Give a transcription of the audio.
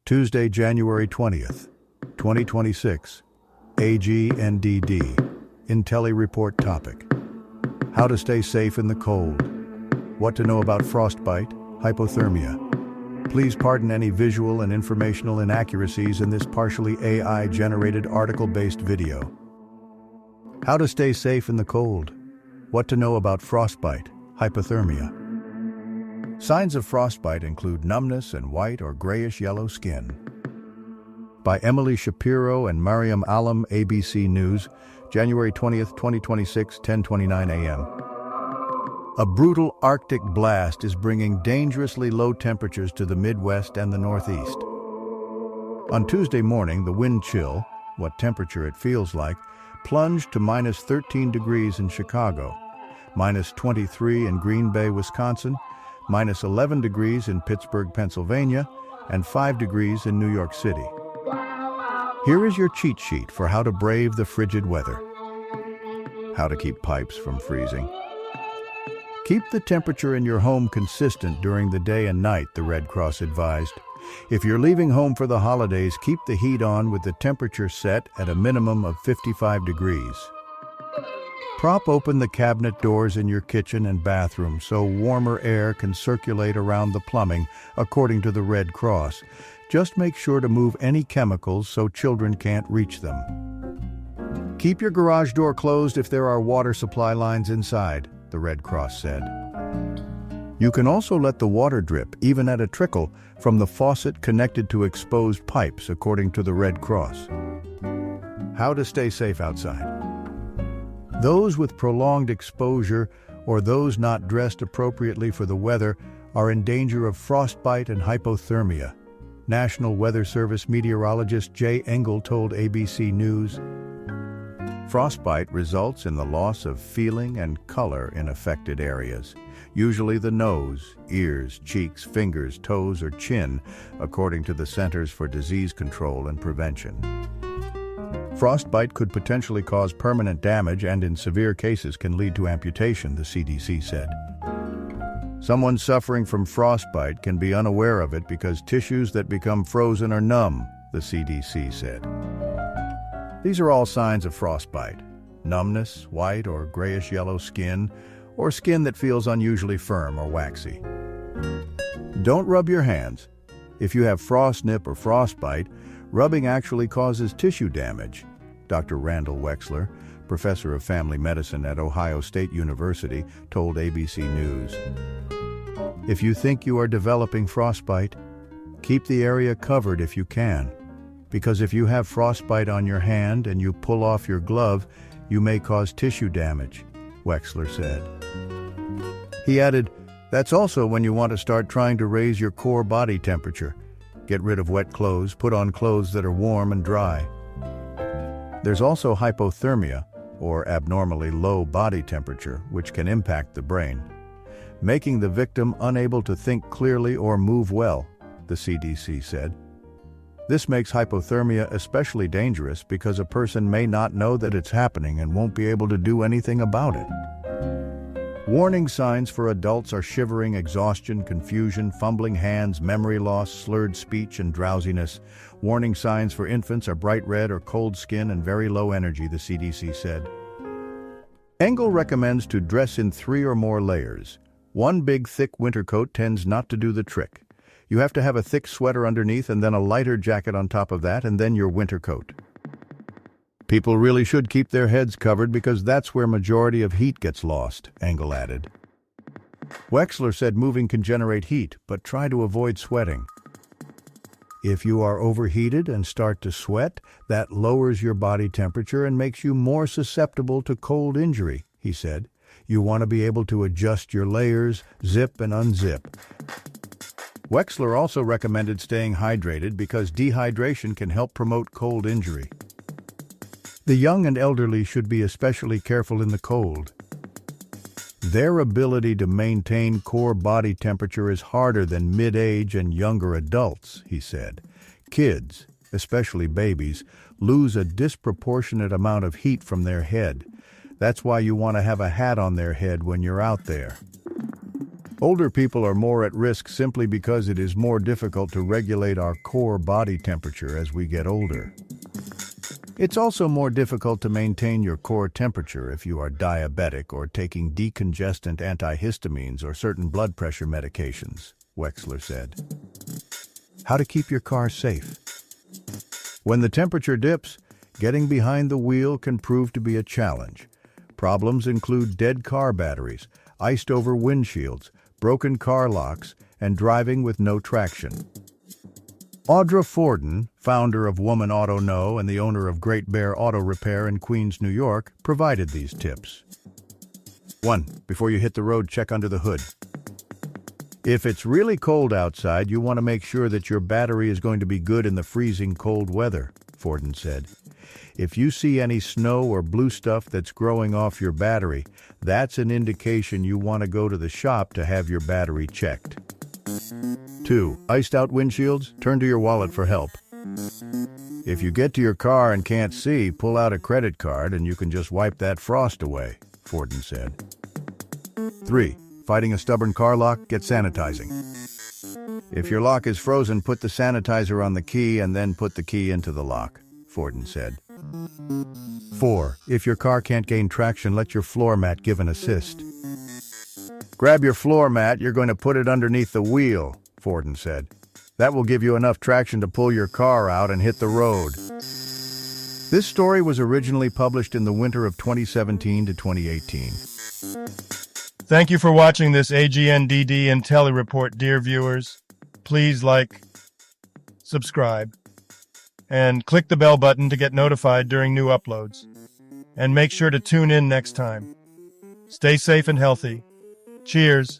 Tuesday, January 20th, 2026. AGNDD. Intelli Report topic. How to stay safe in the cold. What to know about frostbite, hypothermia. Please pardon any visual and informational inaccuracies in this partially AI-generated article-based video. How to stay safe in the cold. What to know about frostbite, hypothermia. Signs of frostbite include numbness and white or grayish-yellow skin. By Emily Shapiro and Mariam Alam, ABC News, January 20th, 2026, 10:29 a.m. A brutal Arctic blast is bringing dangerously low temperatures to the Midwest and the Northeast. On Tuesday morning, the wind chill, what temperature it feels like, plunged to minus 13 degrees in Chicago, minus 23 in Green Bay, Wisconsin, minus 11 degrees in Pittsburgh, Pennsylvania, and 5 degrees in New York City. Here is your cheat sheet for how to brave the frigid weather. How to keep pipes from freezing. Keep the temperature in your home consistent during the day and night, the Red Cross advised. If you're leaving home for the holidays, keep the heat on with the temperature set at a minimum of 55 degrees. Prop open the cabinet doors in your kitchen and bathroom so warmer air can circulate around the plumbing, according to the Red Cross. Just make sure to move any chemicals so children can't reach them. Keep your garage door closed if there are water supply lines inside, the Red Cross said. You can also let the water drip, even at a trickle, from the faucet connected to exposed pipes, according to the Red Cross. How to stay safe outside. Those with prolonged exposure or those not dressed appropriately for the weather are in danger of frostbite and hypothermia, National Weather Service meteorologist Jay Engel told ABC News. Frostbite results in the loss of feeling and color in affected areas, usually the nose, ears, cheeks, fingers, toes, or chin, according to the Centers for Disease Control and Prevention. Frostbite could potentially cause permanent damage and in severe cases can lead to amputation, the CDC said. Someone suffering from frostbite can be unaware of it because tissues that become frozen are numb, the CDC said. These are all signs of frostbite: numbness, white or grayish-yellow skin, or skin that feels unusually firm or waxy. Don't rub your hands. If you have frostnip or frostbite, rubbing actually causes tissue damage, Dr. Randall Wexler, professor of family medicine at Ohio State University, told ABC News. If you think you are developing frostbite, keep the area covered if you can, because if you have frostbite on your hand and you pull off your glove, you may cause tissue damage, Wexler said. He added, that's also when you want to start trying to raise your core body temperature. Get rid of wet clothes, put on clothes that are warm and dry. There's also hypothermia, or abnormally low body temperature, which can impact the brain, making the victim unable to think clearly or move well, the CDC said. This makes hypothermia especially dangerous because a person may not know that it's happening and won't be able to do anything about it. Warning signs for adults are shivering, exhaustion, confusion, fumbling hands, memory loss, slurred speech, and drowsiness. Warning signs for infants are bright red or cold skin and very low energy, the CDC said. Engel recommends to dress in 3 or more layers. One big, thick winter coat tends not to do the trick. You have to have a thick sweater underneath and then a lighter jacket on top of that and then your winter coat. People really should keep their heads covered because that's where majority of heat gets lost, Engel added. Wexler said moving can generate heat, but try to avoid sweating. If you are overheated and start to sweat, that lowers your body temperature and makes you more susceptible to cold injury, he said. You want to be able to adjust your layers, zip and unzip. Wexler also recommended staying hydrated because dehydration can help promote cold injury. The young and elderly should be especially careful in the cold. Their ability to maintain core body temperature is harder than mid-age and younger adults, he said. Kids, especially babies, lose a disproportionate amount of heat from their head. That's why you want to have a hat on their head when you're out there. Older people are more at risk simply because it is more difficult to regulate our core body temperature as we get older. It's also more difficult to maintain your core temperature if you are diabetic or taking decongestant antihistamines or certain blood pressure medications, Wexler said. How to keep your car safe. When the temperature dips, getting behind the wheel can prove to be a challenge. Problems include dead car batteries, iced-over windshields, broken car locks, and driving with no traction. Audra Forden, founder of Woman Auto Know and the owner of Great Bear Auto Repair in Queens, New York, provided these tips. 1. Before you hit the road, check under the hood. If it's really cold outside, you want to make sure that your battery is going to be good in the freezing cold weather, Forden said. If you see any snow or blue stuff that's growing off your battery, that's an indication you want to go to the shop to have your battery checked. 2. Iced out windshields? Turn to your wallet for help. If you get to your car and can't see, pull out a credit card and you can just wipe that frost away, Forden said. 3. Fighting a stubborn car lock? Get sanitizing. If your lock is frozen, put the sanitizer on the key and then put the key into the lock, Forden said. 4. If your car can't gain traction, let your floor mat give an assist. Grab your floor mat, you're going to put it underneath the wheel, Forden said. That will give you enough traction to pull your car out and hit the road. This story was originally published in the winter of 2017 to 2018. Thank you for watching this AGNDD Intelli Report, dear viewers. Please like, subscribe, and click the bell button to get notified during new uploads. And make sure to tune in next time. Stay safe and healthy. Cheers.